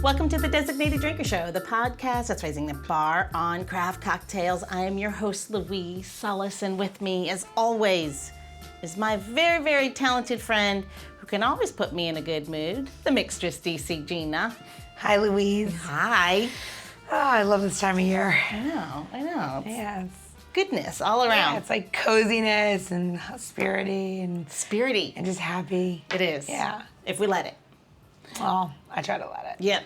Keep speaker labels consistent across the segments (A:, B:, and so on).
A: Welcome to the Designated Drinker Show, the podcast that's raising the bar on craft cocktails. I am your host, Louise Sullis, and with me, as always, is my very, very talented friend who can always put me in a good mood, the mixtress DC Gina.
B: Hi, Louise.
A: Hi.
B: Oh, I love this time of year.
A: I know.
B: Yes.
A: Goodness all around.
B: Yeah, it's like coziness and spirity and just happy.
A: It is.
B: Yeah.
A: If we let it.
B: Well, I try to let it.
A: Yep.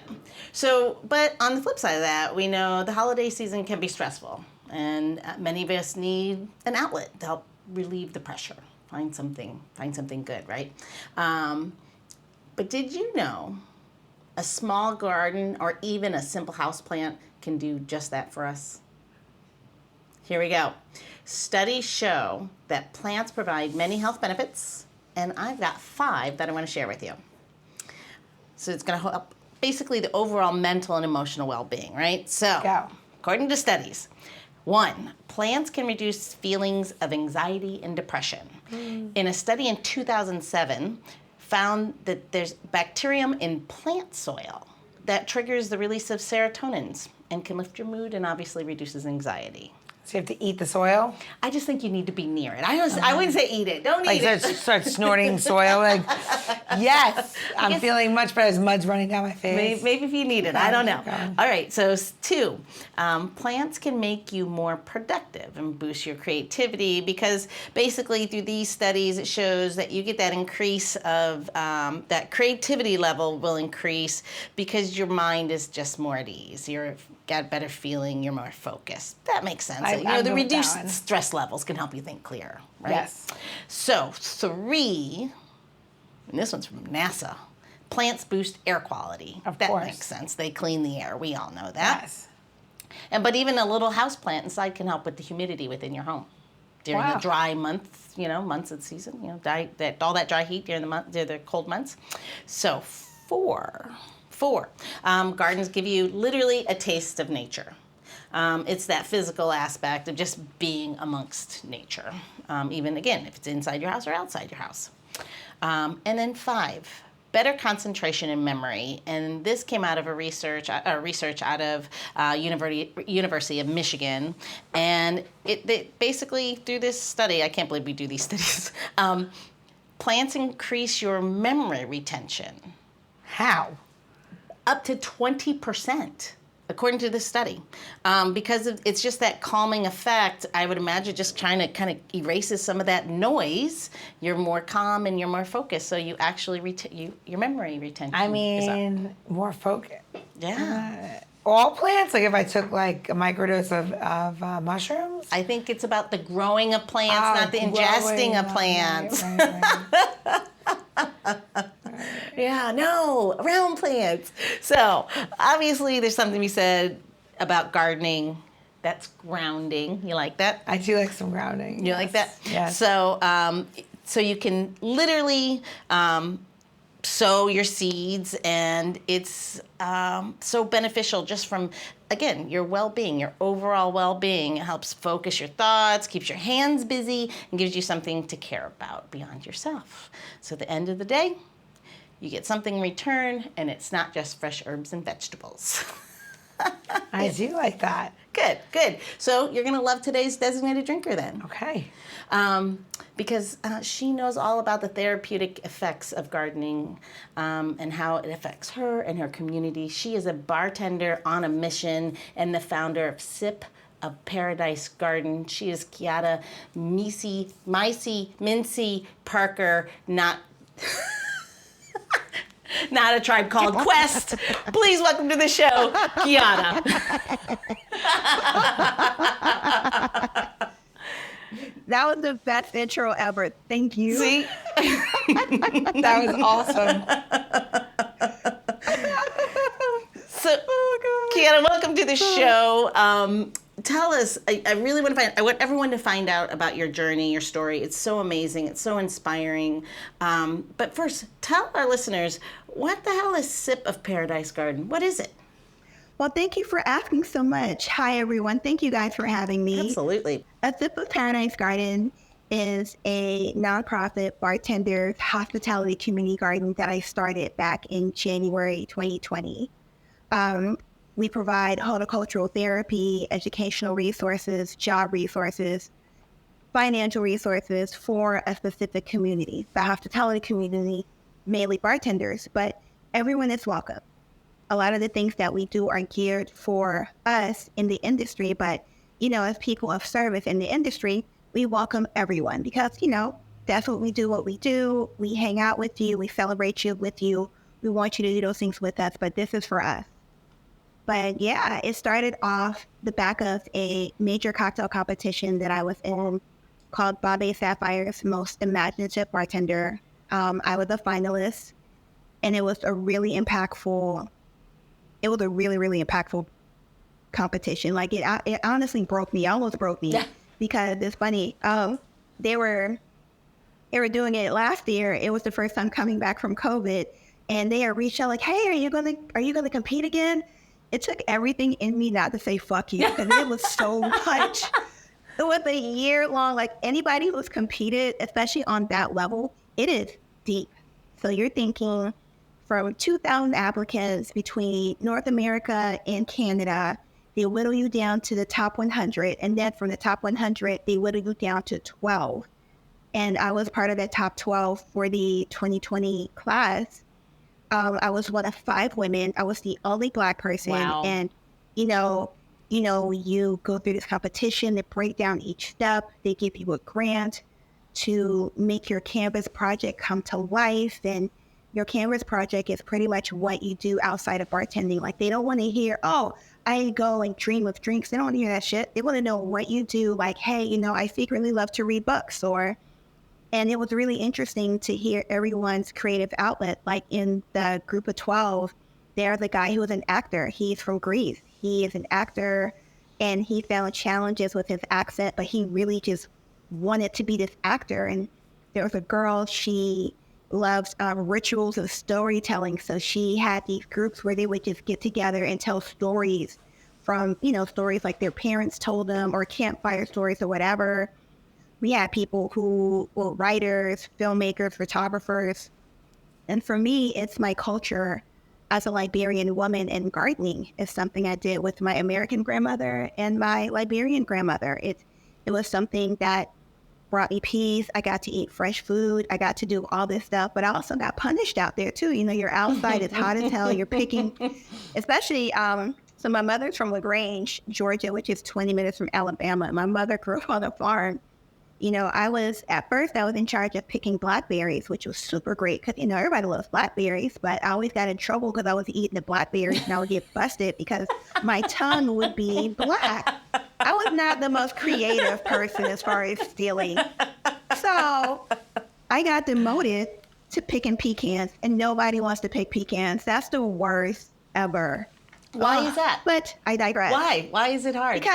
A: So, but on the flip side of that, we know the holiday season can be stressful, and many of us need an outlet to help relieve the pressure. Find something good, right? But did you know a small garden or even a simple houseplant can do just that for us? Here we go. Studies show that plants provide many health benefits, and I've got 5 that I want to share with you. So it's going to help basically the overall mental and emotional well-being, right? So, according to studies, 1, plants can reduce feelings of anxiety and depression. In a study in 2007, found that there's bacterium in plant soil that triggers the release of serotonins and can lift your mood and obviously reduces anxiety.
B: So you have to eat the soil?
A: I just think you need to be near it. I wouldn't say eat it. Don't eat it.
B: Start snorting soil. Like, yes, I'm feeling much better as mud's running down my face.
A: Maybe if you need it. I don't know. All right, so 2, plants can make you more productive and boost your creativity because basically through these studies it shows that you get that increase of, that creativity level will increase because your mind is just more at ease. You've got a better feeling, you're more focused. That makes sense. The reduced stress levels can help you think clearer, right?
B: Yes.
A: So 3, and this one's from NASA, plants boost air quality.
B: Of
A: that
B: course.
A: Makes sense. They clean the air. We all know that.
B: Yes.
A: But even a little house plant inside can help with the humidity within your home during the dry months, months of the season, all that dry heat during the cold months. So 4, gardens give you literally a taste of nature. It's that physical aspect of just being amongst nature, even, again, if it's inside your house or outside your house. And then 5, better concentration and memory. And this came out of research out of University of Michigan. And it basically, through this study, I can't believe we do these studies, plants increase your memory retention.
B: How?
A: Up to 20%, according to this study. Because it's just that calming effect, I would imagine just trying to kind of erases some of that noise. You're more calm and you're more focused, so you actually, your memory retention is up.
B: More focus.
A: Yeah.
B: All plants? Like if I took like a microdose of mushrooms?
A: I think it's about the growing of plants, not the ingesting of plants.
B: Right.
A: Yeah, no, around plants. So obviously there's something to be said about gardening. That's grounding. You like that?
B: I do like some grounding.
A: You like that?
B: Yes.
A: So you can literally sow your seeds, and it's so beneficial just from, again, your well-being, your overall well-being. It helps focus your thoughts, keeps your hands busy, and gives you something to care about beyond yourself. So at the end of the day, you get something in return, and it's not just fresh herbs and vegetables.
B: I do like that.
A: Good. So you're going to love today's designated drinker then.
B: Okay.
A: Because she knows all about the therapeutic effects of gardening and how it affects her and her community. She is a bartender on a mission and the founder of Sip of Paradise Garden. She is Keyatta Mincey Parker, not a Tribe Called Quest. Please welcome to the show, Keyatta.
C: That was the best intro ever. Thank you.
A: See?
B: That was awesome.
A: So, Keyatta, welcome to the show. Tell us, I really I want everyone to find out about your journey, your story. It's so amazing. It's so inspiring. But first, tell our listeners, what the hell is Sip of Paradise Garden? What is it?
C: Well, thank you for asking so much. Hi, everyone. Thank you guys for having me.
A: Absolutely.
C: A Sip of Paradise Garden is a nonprofit bartender hospitality community garden that I started back in January 2020. We provide horticultural therapy, educational resources, job resources, financial resources for a specific community, the hospitality community, mainly bartenders, but everyone is welcome. A lot of the things that we do are geared for us in the industry, but, as people of service in the industry, we welcome everyone because, that's what we do. We hang out with you. We celebrate you with you. We want you to do those things with us, but this is for us. But yeah, it started off the back of a major cocktail competition that I was in called Bobbi Sapphire's Most Imaginative Bartender. I was a finalist, and it was a really impactful competition. Like it honestly broke me, almost broke me, because it's funny. They were doing it last year. It was the first time coming back from COVID, and they had reached out like, "Hey, are you gonna compete again?" It took everything in me not to say "fuck you," because it was so much. It was a year long. Like anybody who's competed, especially on that level, it is deep. So you're thinking from 2,000 applicants between North America and Canada, they whittle you down to the top 100. And then from the top 100, they whittle you down to 12. And I was part of that top 12 for the 2020 class. I was one of 5 women. I was the only Black person.
A: Wow.
C: And, you go through this competition, they break down each step. They give you a grant to make your canvas project come to life. And your canvas project is pretty much what you do outside of bartending. Like they don't want to hear, "Oh, I go and dream of drinks." They don't want to hear that shit. They want to know what you do. Like, "Hey, I secretly love to read books," and it was really interesting to hear everyone's creative outlet. Like in the group of 12, there's a guy who was an actor. He's from Greece. He is an actor, and he found challenges with his accent, but he really just wanted to be this actor. And there was a girl, she loves rituals of storytelling. So she had these groups where they would just get together and tell stories from, stories like their parents told them or campfire stories or whatever. We had people who were writers, filmmakers, photographers. And for me, it's my culture as a Liberian woman, and gardening is something I did with my American grandmother and my Liberian grandmother. It was something that brought me peace. I got to eat fresh food. I got to do all this stuff, but I also got punished out there too. You're outside, it's hot as hell. You're picking, especially, so my mother's from LaGrange, Georgia, which is 20 minutes from Alabama. My mother grew up on a farm. I was in charge of picking blackberries, which was super great because, everybody loves blackberries, but I always got in trouble because I was eating the blackberries and I would get busted because my tongue would be black. I was not the most creative person as far as stealing. So I got demoted to picking pecans, and nobody wants to pick pecans. That's the worst ever.
A: Why is that?
C: But I digress.
A: Why? Why is it hard?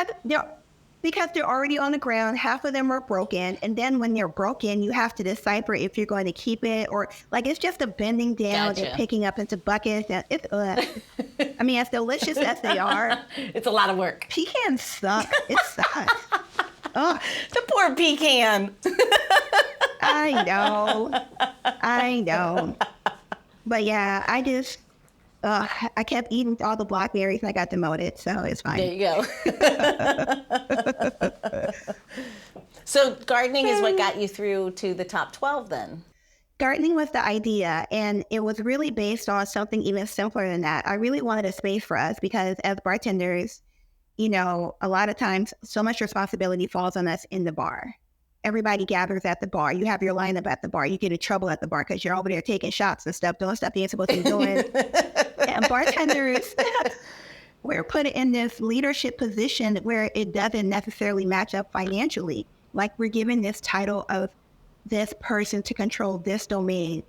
C: Because they're already on the ground. Half of them are broken. And then when they're broken, you have to decipher if you're going to keep it or it's just a bending down and picking up into buckets. And it's, as delicious as they are.
A: It's a lot of work.
C: Pecans suck. It sucks. Oh,
A: the poor pecan.
C: I know. But yeah, I kept eating all the blackberries and I got demoted, so it's fine.
A: There you go. So gardening is what got you through to the top 12 then?
C: Gardening was the idea, and it was really based on something even simpler than that. I really wanted a space for us because as bartenders, a lot of times so much responsibility falls on us in the bar. Everybody gathers at the bar. You have your lineup at the bar. You get in trouble at the bar because you're over there taking shots and stuff, doing stuff you ain't supposed to be doing. And bartenders, we're put in this leadership position where it doesn't necessarily match up financially. Like we're given this title of this person to control this domain.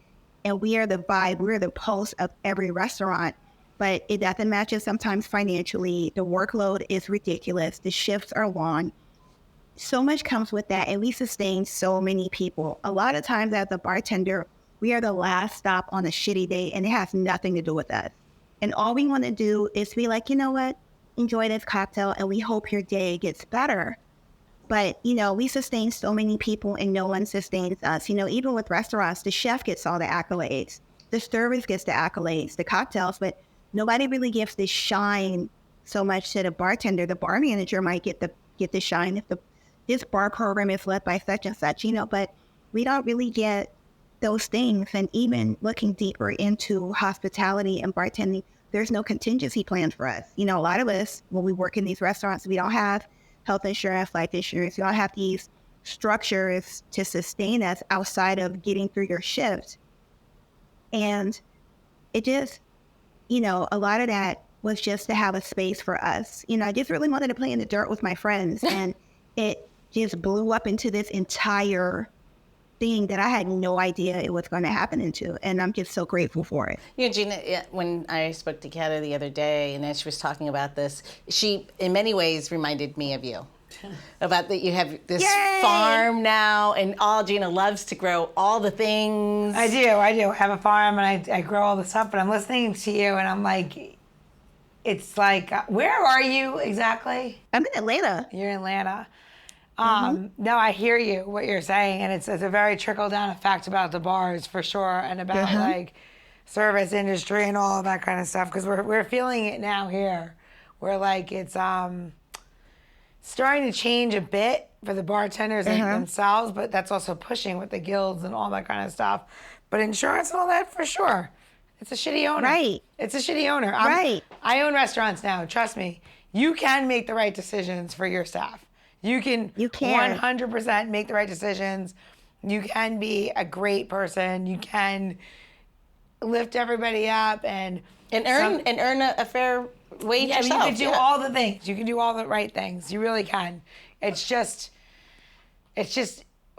C: And we are the vibe, we're the pulse of every restaurant. But it doesn't match us sometimes financially. The workload is ridiculous. The shifts are long. So much comes with that, and we sustain so many people. A lot of times as a bartender, we are the last stop on a shitty day, and it has nothing to do with us. And all we want to do is be like, you know what? Enjoy this cocktail, and we hope your day gets better. But, we sustain so many people, and no one sustains us. Even with restaurants, the chef gets all the accolades. The service gets the accolades, the cocktails, but nobody really gives the shine so much to the bartender. The bar manager might get the shine if this bar program is led by such and such, but we don't really get those things. And even looking deeper into hospitality and bartending, there's no contingency plan for us. A lot of us, when we work in these restaurants, we don't have health insurance, life insurance. We don't have these structures to sustain us outside of getting through your shift. And it just, a lot of that was just to have a space for us. I just really wanted to play in the dirt with my friends. And it just blew up into this entire thing that I had no idea it was going to happen into. And I'm just so grateful for it.
A: Gina, when I spoke to Keyatta the other day and as she was talking about this, she in many ways reminded me of you. About that you have this farm now, and Gina loves to grow all the things.
B: I do. I have a farm, and I grow all the stuff, but I'm listening to you, and I'm like, it's like, where are you exactly?
C: I'm in Atlanta.
B: You're in Atlanta. No, I hear you, what you're saying, and it's a very trickle-down effect about the bars, for sure, and about, like, service industry and all of that kind of stuff, because we're feeling it now here. We're like, it's starting to change a bit for the bartenders themselves, but that's also pushing with the guilds and all that kind of stuff. But insurance and all that, for sure. It's a shitty owner.
C: Right.
B: It's a shitty owner.
C: Right.
B: I own restaurants now. Trust me. You can make the right decisions for your staff. You can 100% make the right decisions. You can be a great person. You can lift everybody up and
A: earn a fair wage yourself.
B: You can do all the things. You can do all the right things. You really can. It's just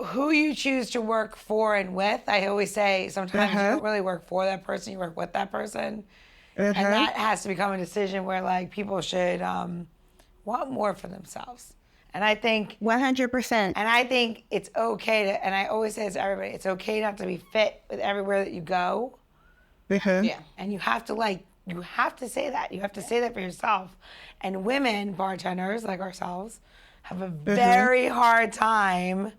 B: who you choose to work for and with. I always say sometimes you don't really work for that person, you work with that person. And that has to become a decision where, like, people should want more for themselves. And I think
C: 100%.
B: And I think it's okay to, and I always say this to everybody, it's okay not to be fit with everywhere that you go.
A: Yeah.
B: And you have to say that. You have to say that for yourself. And women bartenders like ourselves have a very hard time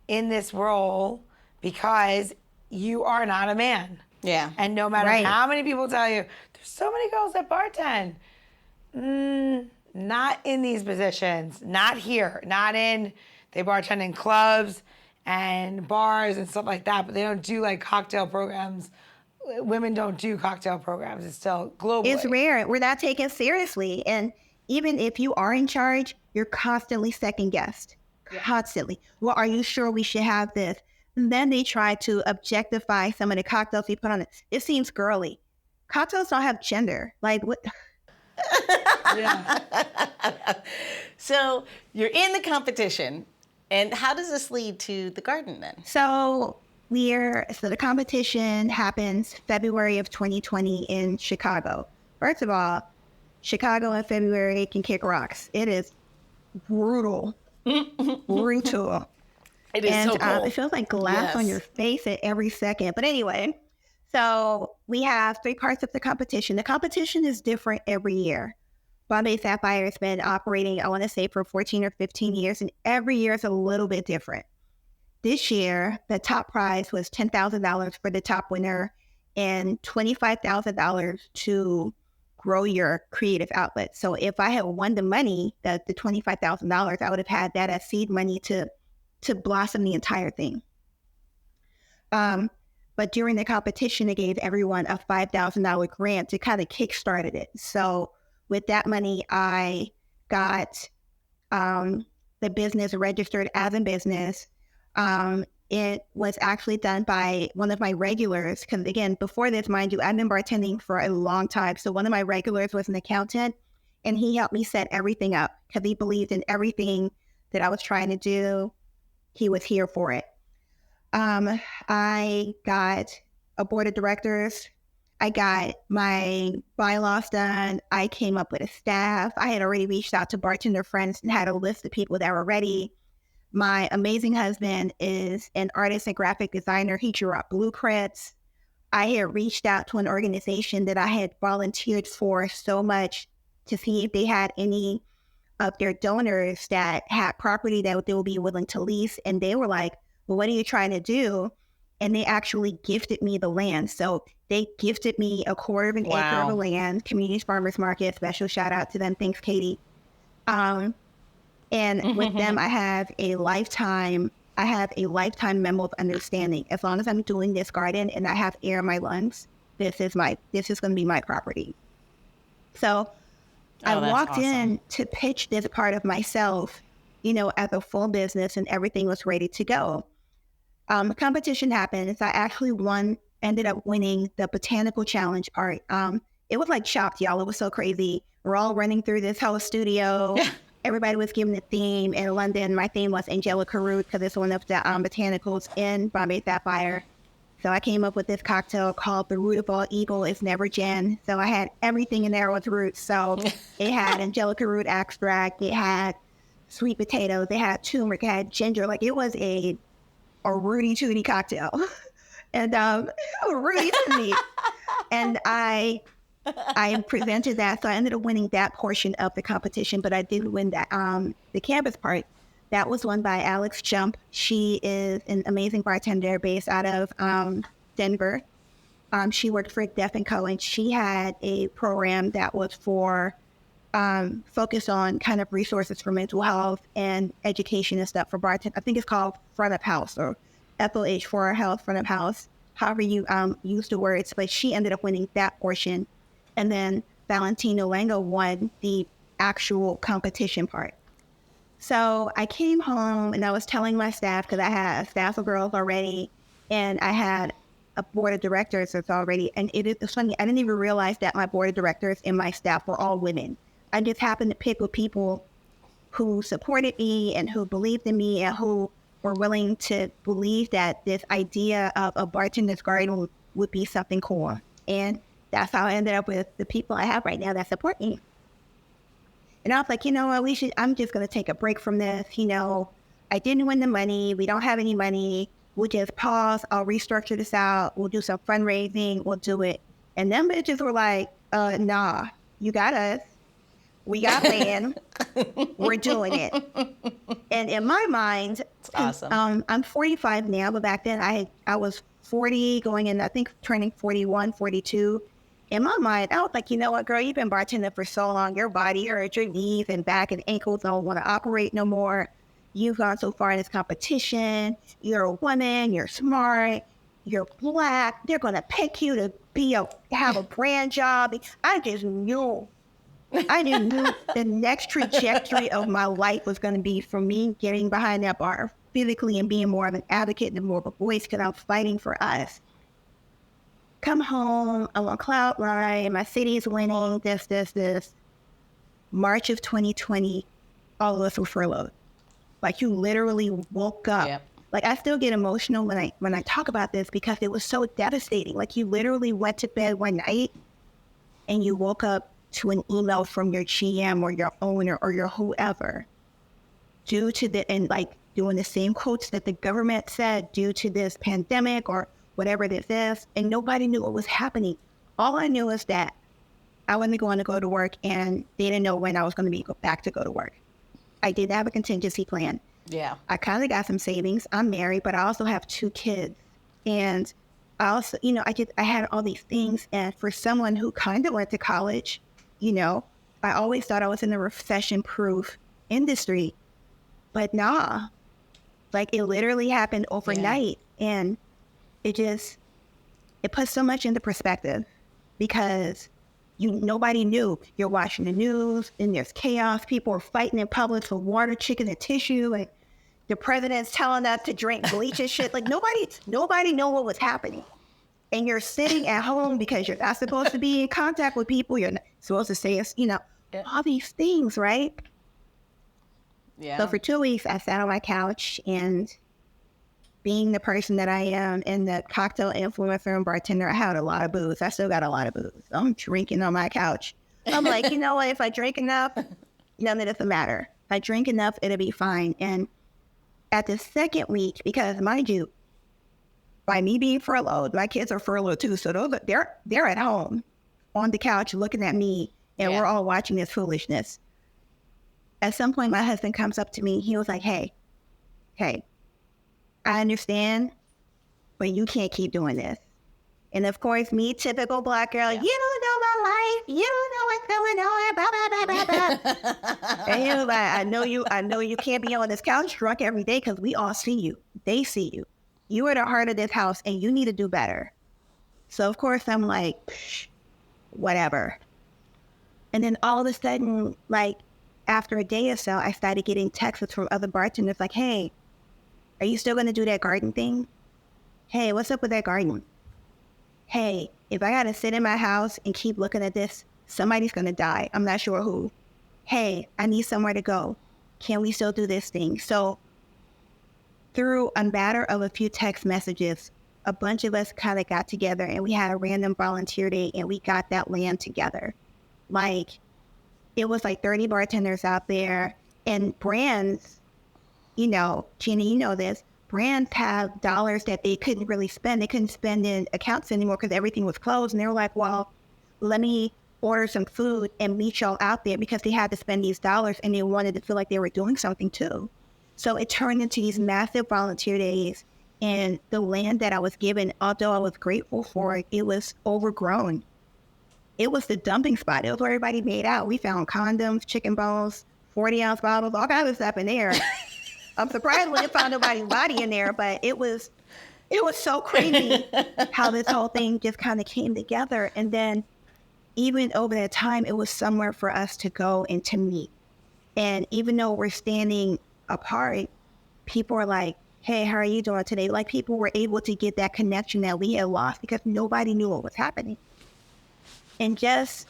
B: in this role because you are not a man.
A: Yeah.
B: And no matter how many people tell you, there's so many girls that bartend. Not in these positions. Not here. Not in, they bartend in clubs and bars and stuff like that, but they don't do, like, cocktail programs. Women don't do cocktail programs. It's still globally.
C: It's rare. We're not taken seriously. And even if you are in charge, you're constantly second guessed. Constantly. Well, are you sure we should have this? And then they try to objectify some of the cocktails we put on it. It seems girly. Cocktails don't have gender. Like, what?
A: So you're in the competition. And how does this lead to the garden then?
C: So the competition happens February of 2020 in Chicago. First of all, Chicago in February can kick rocks. It is brutal. Brutal.
A: It is so cold.
C: It feels like glass on your face at every second. But anyway, so we have 3 parts of the competition. The competition is different every year. Bombay Sapphire has been operating, I want to say, for 14 or 15 years, and every year is a little bit different. This year, the top prize was $10,000 for the top winner and $25,000 to grow your creative outlet. So if I had won the money, the $25,000, I would have had that as seed money to blossom the entire thing. But during the competition, it gave everyone a $5,000 grant to kind of kickstarted it. So with that money, I got the business registered as a business. It was actually done by one of my regulars, because again, before this, mind you, I've been bartending for a long time. So one of my regulars was an accountant, and he helped me set everything up because he believed in everything that I was trying to do. He was here for it. I got a board of directors. I got my bylaws done. I came up with a staff. I had already reached out to bartender friends and had a list of people that were ready. My amazing husband is an artist and graphic designer. He drew up blueprints. I had reached out to an organization that I had volunteered for so much to see if they had any of their donors that had property that they would be willing to lease. And they were like, well, what are you trying to do? and they actually gifted me the land. So they gifted me a quarter of an acre of land, Community Farmers Market, special shout out to them. Thanks, Katie. And with them, I have a lifetime memo of understanding. As long as I'm doing this garden and I have air in my lungs, this is going to be my property. So I walked in to pitch this part of myself, as a full business, and everything was ready to go. Competition happened. So I actually ended up winning the botanical challenge part. It was like shocked, y'all. It was so crazy. We're all running through this whole studio. Everybody was given a theme. In London, my theme was Angelica Root, because it's one of the botanicals in Bombay Sapphire. So I came up with this cocktail called The Root of All Evil Is Never Gin. So I had everything in there with roots. So it had Angelica Root extract. It had sweet potatoes. It had turmeric. It had ginger. Like, it was a Rudy Tooty cocktail. And Rudy Tooty. And I presented that. So I ended up winning that portion of the competition, but I did win that the campus part. That was won by Alex Jump. She is an amazing bartender based out of Denver. She worked for Deaf & Co. and she had a program that was for focused on kind of resources for mental health and education and stuff for bartenders. I think it's called Front of House, or FOH for Health, Front of House, however you use the words. But she ended up winning that portion. And then Valentino Lango won the actual competition part. So I came home and I was telling my staff, because I had a staff of girls already, and I had a board of directors that's already, and it's funny, I didn't even realize that my board of directors and my staff were all women. I just happened to pick with people who supported me and who believed in me and who were willing to believe that this idea of a bartender's garden would be something cool. And that's how I ended up with the people I have right now that support me. And I was like, what, I'm just going to take a break from this. I didn't win the money. We don't have any money. We'll just pause. I'll restructure this out. We'll do some fundraising. We'll do it. And them bitches were like, nah, you got us. We got land. We're doing it. And in my mind,
A: awesome.
C: I'm 45 now, but back then I was 40 going in, I think turning 41, 42. In my mind, I was like, you know what, girl, you've been bartending for so long. Your body hurts, your knees and back and ankles don't want to operate no more. You've gone so far in this competition. You're a woman. You're smart. You're Black. They're going to pick you to have a brand job. I knew the next trajectory of my life was going to be for me getting behind that bar physically and being more of an advocate and more of a voice, because I'm fighting for us. Come home, I'm on cloud nine, my city's winning, this. March of 2020, all of us were furloughed. Like, you literally woke up. Yep. Like, I still get emotional when I talk about this, because it was so devastating. Like, you literally went to bed one night and you woke up to an email from your GM or your owner or your whoever, due to and doing the same quotes that the government said, due to this pandemic or whatever this is, and nobody knew what was happening. All I knew is that I wasn't going to go to work, and they didn't know when I was going to be back to go to work. I did have a contingency plan.
A: Yeah.
C: I kind of got some savings. I'm married, but I also have 2 kids. And I also, I had all these things. And for someone who kind of went to college, I always thought I was in a recession-proof industry. But nah, it literally happened overnight. Yeah. And it puts so much into perspective, because nobody knew. You're watching the news and there's chaos. People are fighting in public for water, chicken, and tissue. And the president's telling us to drink bleach and shit. Nobody knew what was happening. And you're sitting at home because you're not supposed to be in contact with people. You're not supposed to say, all these things, right?
A: Yeah.
C: So for 2 weeks, I sat on my couch, and being the person that I am and the cocktail influencer and bartender, I had a lot of booze. I still got a lot of booze. I'm drinking on my couch. I'm like, you know what? If I drink enough, none of it doesn't matter. If I drink enough, it'll be fine. And at the second week, because mind you, by me being furloughed, my kids are furloughed too. So they're at home on the couch looking at me, and we're all watching this foolishness. At some point, my husband comes up to me. He was like, hey, I understand, but you can't keep doing this. And of course, me, typical Black girl, you don't know my life. You don't know what's going on. Blah, blah, blah, blah, blah. And he was like, I know you can't be on this couch drunk every day because we all see you. They see you. You are the heart of this house and you need to do better. So of course I'm like, whatever. And then all of a sudden, like after a day or so, I started getting texts from other bartenders like, hey, are you still going to do that garden thing? Hey, what's up with that garden? Hey, if I got to sit in my house and keep looking at this, somebody's going to die. I'm not sure who. Hey, I need somewhere to go. Can we still do this thing? So through a matter of a few text messages, a bunch of us kind of got together and we had a random volunteer day and we got that land together. Like, it was like 30 bartenders out there and brands, you know, Jenny, you know this, brands have dollars that they couldn't really spend. They couldn't spend in accounts anymore because everything was closed. And they were like, well, let me order some food and meet y'all out there because they had to spend these dollars and they wanted to feel like they were doing something too. So it turned into these massive volunteer days. And the land that I was given, although I was grateful for it, it was overgrown. It was the dumping spot. It was where everybody made out. We found condoms, chicken bones, 40-ounce bottles, all kinds of stuff in there. I'm surprised we didn't find nobody's body in there, but it was so crazy how this whole thing just kind of came together. And then even over that time, it was somewhere for us to go and to meet. And even though we're standing apart, people are like, hey, how are you doing today? Like, people were able to get that connection that we had lost because nobody knew what was happening. And just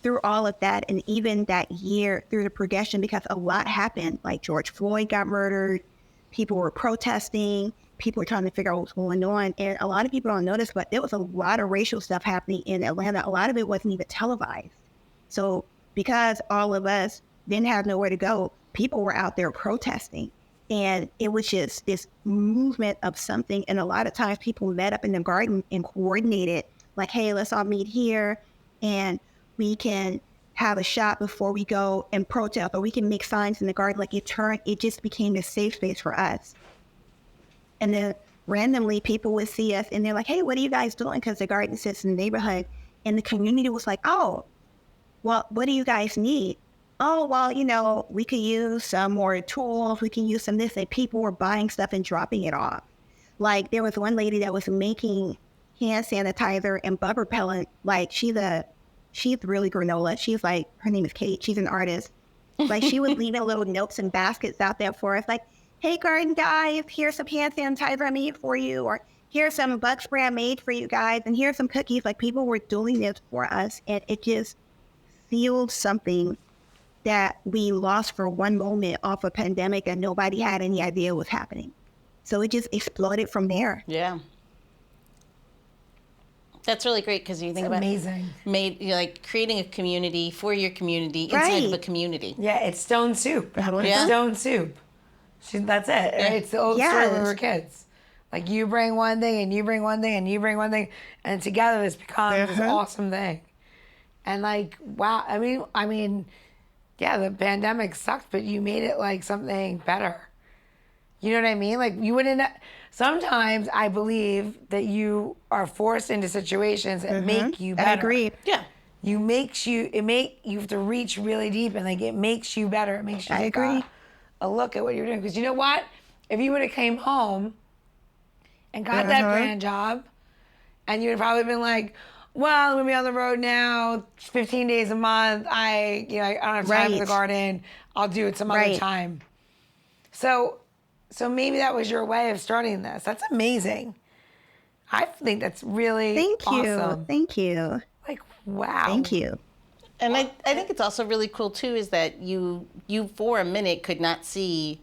C: through all of that, and even that year through the progression, because a lot happened, like George Floyd got murdered, people were protesting, people were trying to figure out what's going on. And a lot of people don't notice, but there was a lot of racial stuff happening in Atlanta. A lot of it wasn't even televised. So because all of us didn't have nowhere to go, people were out there protesting. And it was just this movement of something. And a lot of times people met up in the garden and coordinated, like, hey, let's all meet here and we can have a shot before we go and protest, or we can make signs in the garden. Like, it just became a safe space for us. And then randomly people would see us and they're like, hey, what are you guys doing? Because the garden sits in the neighborhood. And the community was like, oh, well, what do you guys need? Oh, well, you know, we could use some more tools. We can use some this. And people were buying stuff and dropping it off. Like, there was one lady that was making hand sanitizer and bug repellent. Like, she's really granola. She's like, her name is Kate. She's an artist. Like, she was leaving little notes and baskets out there for us. Like, hey, garden guys, here's some hand sanitizer I made for you. Or here's some bug spray I made for you guys. And here's some cookies. Like, people were doing this for us. And it just fueled something that we lost for one moment off a pandemic and nobody had any idea was happening. So it just exploded from there.
A: Yeah. That's really great because you think about
B: amazing.
A: Like creating a community for your community inside of a community.
B: Yeah, it's stone soup.
A: Yeah.
B: Stone soup. That's it.
A: Yeah.
B: It's the old story when we were kids. Like, you bring one thing and you bring one thing and you bring one thing, and together this becomes this awesome thing. And like, wow, I mean, yeah, the pandemic sucked, but you made it like something better. You know what I mean? Like, you wouldn't. Sometimes I believe that you are forced into situations that make you better.
C: I agree.
A: Yeah.
B: You have to reach really deep, and like, it makes you better. It makes you
C: I agree.
B: A look at what you're doing. Because you know what? If you would have came home and got that brand job, and you would have probably been like, well, I'm gonna be on the road now, 15 days a month. I don't have time for the garden. I'll do it some other time. So maybe that was your way of starting this. That's amazing. I think that's really awesome.
C: Thank you.
B: Like, wow.
C: Thank you.
A: And I think it's also really cool too is that you for a minute could not see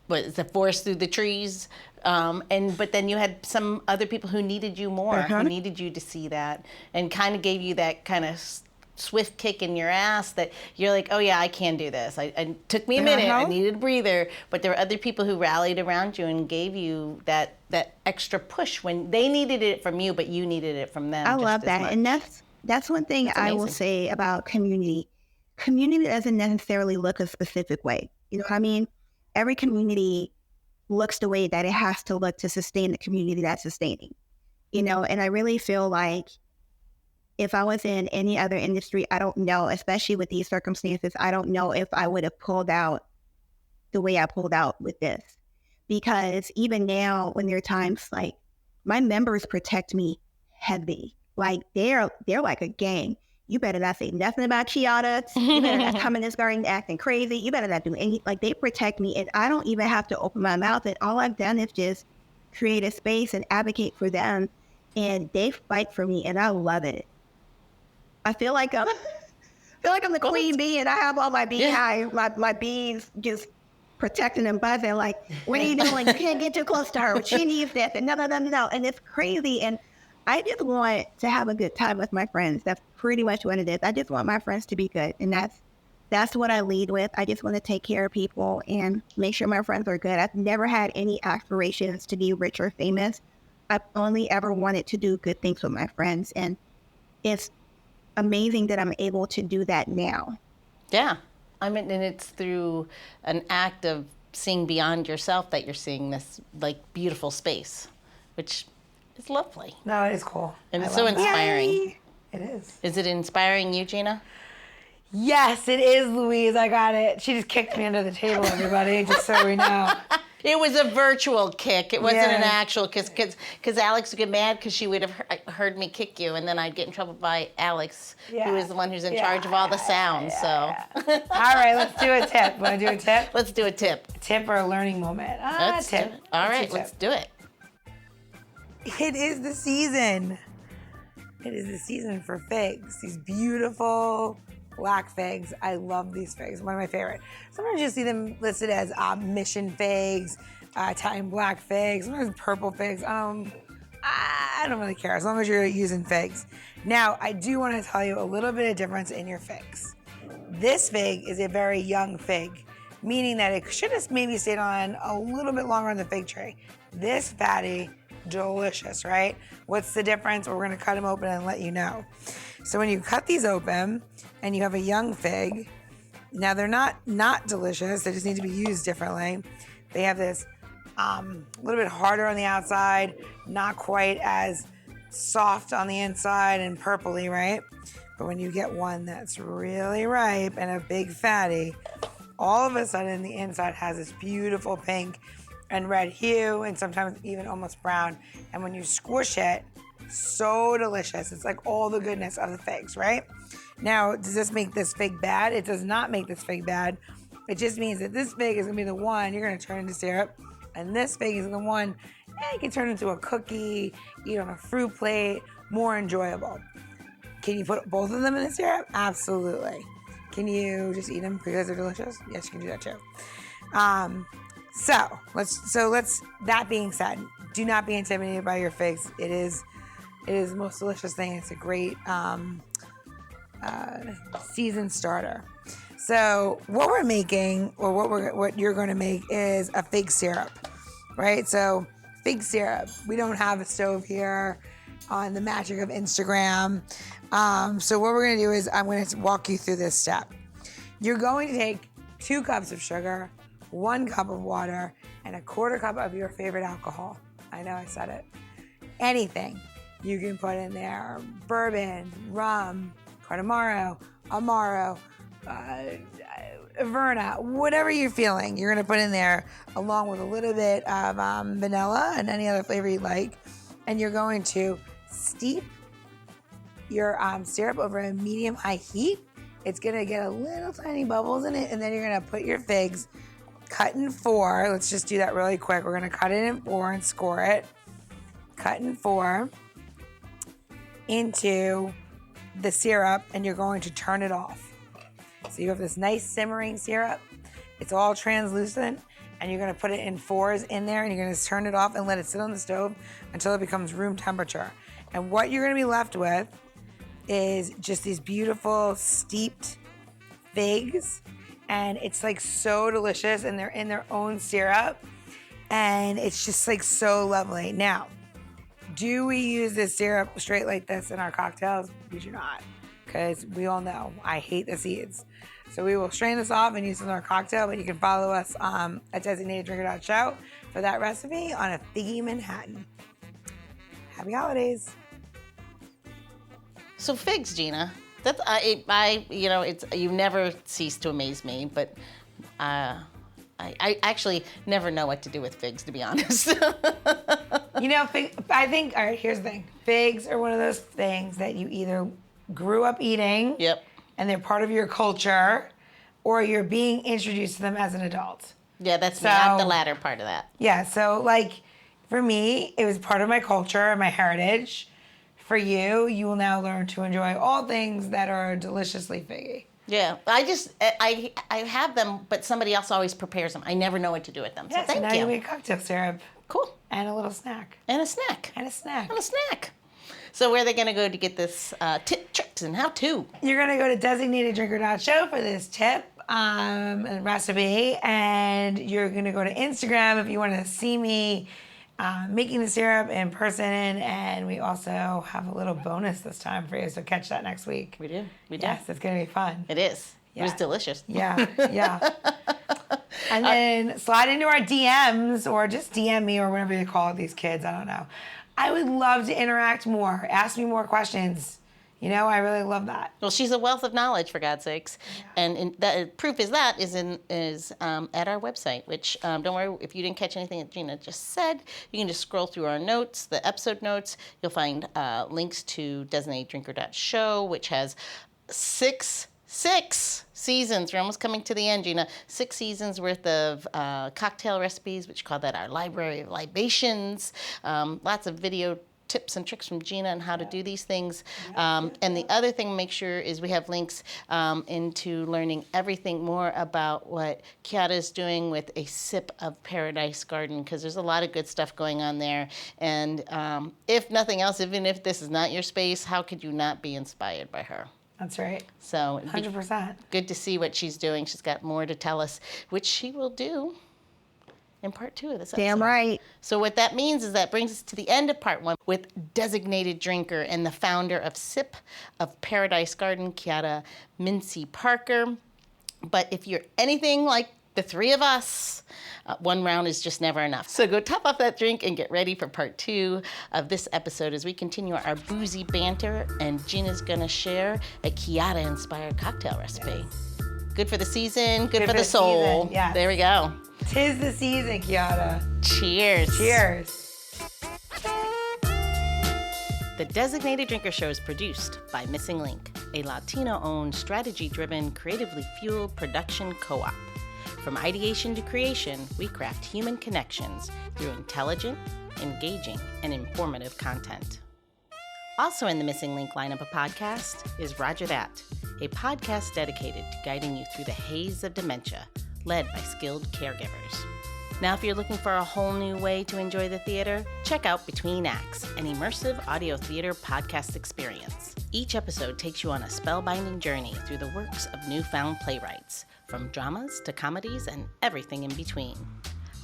A: the forest through the trees. But then you had some other people who needed you more, who needed you to see that, and kind of gave you that kind of swift kick in your ass that you're like, oh yeah, I can do this. It took me a minute. I needed a breather, but there were other people who rallied around you and gave you that extra push when they needed it from you, but you needed it from them.
C: I love that, and that's one thing I will say about community. Community doesn't necessarily look a specific way. You know what I mean? Every community looks the way that it has to look to sustain the community that's sustaining, and I really feel like if I was in any other industry, I don't know, especially with these circumstances, I don't know if I would have pulled out the way I pulled out with this. Because even now, when there are times like my members protect me heavy, like they're like a gang. You better not say nothing about Keyatta. You better not come in this garden acting crazy. You better not do any, like they protect me, and I don't even have to open my mouth. And all I've done is just create a space and advocate for them, and they fight for me, and I love it. I feel like I'm the queen bee, and I have all my beehive, my bees just protecting and buzzing. Like, what are you doing? You can't get too close to her. She needs this, and no, and it's crazy. And I just want to have a good time with my friends. That's pretty much what it is. I just want my friends to be good, and that's what I lead with. I just want to take care of people and make sure my friends are good. I've never had any aspirations to be rich or famous. I've only ever wanted to do good things with my friends, and it's amazing that I'm able to do that now.
A: Yeah. I mean, and it's through an act of seeing beyond yourself that you're seeing this like beautiful space, which is lovely.
B: No, it is cool.
A: And it's so inspiring.
B: Yay. It is.
A: Is it inspiring you, Gina?
B: Yes, it is, Louise. I got it. She just kicked me under the table, everybody, just so we know.
A: It was a virtual kick. It wasn't an actual kiss, because Alex would get mad because she would have heard me kick you, and then I'd get in trouble by Alex, who is the one who's in charge of all the sounds. All
B: right, let's do a tip. Want to do a tip?
A: Let's do a tip.
B: A tip or a learning moment? Tip.
A: All right, let's do it.
B: It is the season. It is the season for figs. These beautiful black figs. I love these figs. One of my favorite. Sometimes you see them listed as mission figs, Italian black figs, sometimes purple figs. I don't really care as long as you're using figs. Now, I do want to tell you a little bit of difference in your figs. This fig is a very young fig, meaning that it should have maybe stayed on a little bit longer on the fig tree. This fatty, delicious, right? What's the difference? We're going to cut them open and let you know. So when you cut these open and you have a young fig, now they're not delicious. They just need to be used differently. They have this a little bit harder on the outside, not quite as soft on the inside and purpley, right? But when you get one that's really ripe and a big fatty, all of a sudden the inside has this beautiful pink and red hue, and sometimes even almost brown. And when you squish it, so delicious. It's like all the goodness of the figs, right? Now, does this make this fig bad? It does not make this fig bad. It just means that this fig is gonna be the one you're gonna turn into syrup, and this fig is the one you can turn into a cookie, eat on a fruit plate, more enjoyable. Can you put both of them in the syrup? Absolutely. Can you just eat them because they're delicious? Yes, you can do that too. So let's, that being said, do not be intimidated by your figs. It is the most delicious thing. It's a great season starter. So what we're making, or what you're going to make, is a fig syrup, right? So fig syrup. We don't have a stove here on the magic of Instagram. So what we're going to do is I'm going to walk you through this step. You're going to take 2 cups of sugar, 1 cup of water, and a 1/4 cup of your favorite alcohol. I know I said it. Anything. You can put in there bourbon, rum, Cardamaro, Amaro, Averna, whatever you're feeling, you're going to put in there, along with a little bit of vanilla and any other flavor you like. And you're going to steep your syrup over a medium-high heat. It's going to get a little tiny bubbles in it, and then you're going to put your figs cut in 4. Let's just do that really quick. We're going to cut it in 4 and score it. Cut in 4 into the syrup, and you're going to turn it off. So you have this nice simmering syrup. It's all translucent, and you're going to put it in 4s in there, and you're going to turn it off and let it sit on the stove until it becomes room temperature. And what you're going to be left with is just these beautiful steeped figs, and it's like so delicious, and they're in their own syrup, and it's just like so lovely. Now, do we use this syrup straight like this in our cocktails? We do not, because we all know I hate the seeds. So we will strain this off and use it in our cocktail, but you can follow us at designateddrinker.show for for that recipe on a figgy Manhattan. Happy holidays.
A: So figs, Gina. That's it's you never cease to amaze me, but I actually never know what to do with figs, to be honest.
B: I think, all right, here's the thing. Figs are one of those things that you either grew up eating,
A: Yep.
B: and they're part of your culture, or you're being introduced to them as an adult.
A: Yeah, that's me. I'm the latter part of that.
B: Yeah, so like for me, it was part of my culture and my heritage. For you, you will now learn to enjoy all things that are deliciously figgy.
A: Yeah, I have them, but somebody else always prepares them. I never know what to do with them.
B: Yeah,
A: so thank
B: now
A: you.
B: you make cocktail syrup.
A: Cool.
B: And a little snack.
A: And a snack.
B: And a snack.
A: And a snack. So where are they going to go to get this tip, tricks, and how-to?
B: You're going to go to designateddrinker.show for this tip and recipe. And you're going to go to Instagram if you want to see me making the syrup in person. And we also have a little bonus this time for you. So catch that next week.
A: We do.
B: Yes, it's going to be fun.
A: It is.
B: Yeah.
A: It was delicious.
B: Yeah. And then slide into our DMs or just DM me or whatever you call these kids. I don't know. I would love to interact more. Ask me more questions. I really love that.
A: Well, she's a wealth of knowledge, for God's sakes. Yeah. And the proof is at our website, which, don't worry, if you didn't catch anything that Gina just said, you can just scroll through our notes, the episode notes. You'll find links to designateddrinker.show, which has six seasons. We're almost coming to the end, Gina. 6 seasons worth of cocktail recipes, which call that our library of libations. Lots of video tips and tricks from Gina on how to do these things. And the other thing, make sure, is we have links into learning everything more about what Keyatta is doing with A Sip of Paradise Garden, because there's a lot of good stuff going on there. And if nothing else, even if this is not your space, how could you not be inspired by her?
B: That's right.
A: So
B: 100%.
A: Good to see what she's doing. She's got more to tell us, which she will do in part 2 of this episode.
C: Damn right.
A: So what that means is that brings us to the end of part 1 with designated drinker and the founder of Sip of Paradise Garden, Keyatta Mincey Parker. But if you're anything like the 3 of us, 1 round is just never enough. So go top off that drink and get ready for part 2 of this episode as we continue our boozy banter, and Gina's gonna share a Keyatta-inspired cocktail recipe. Yes. Good for the season, good for the soul.
B: Season, yes.
A: There we go.
B: 'Tis the season, Keyatta.
A: Cheers.
B: Cheers.
A: The Designated Drinker Show is produced by Missing Link, a Latino-owned, strategy-driven, creatively fueled production co-op. From ideation to creation, we craft human connections through intelligent, engaging, and informative content. Also in the Missing Link lineup of podcasts is Rodger That, a podcast dedicated to guiding you through the haze of dementia, led by skilled caregivers. Now, if you're looking for a whole new way to enjoy the theater, check out Between Acts, an immersive audio theater podcast experience. Each episode takes you on a spellbinding journey through the works of newfound playwrights, from dramas to comedies and everything in between.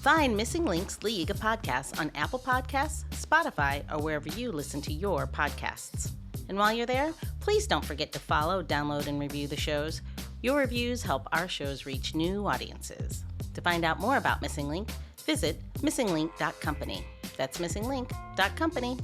A: Find Missing Link's League of Podcasts on Apple Podcasts, Spotify, or wherever you listen to your podcasts. And while you're there, please don't forget to follow, download, and review the shows. Your reviews help our shows reach new audiences. To find out more about Missing Link, visit missinglink.company. That's missinglink.company.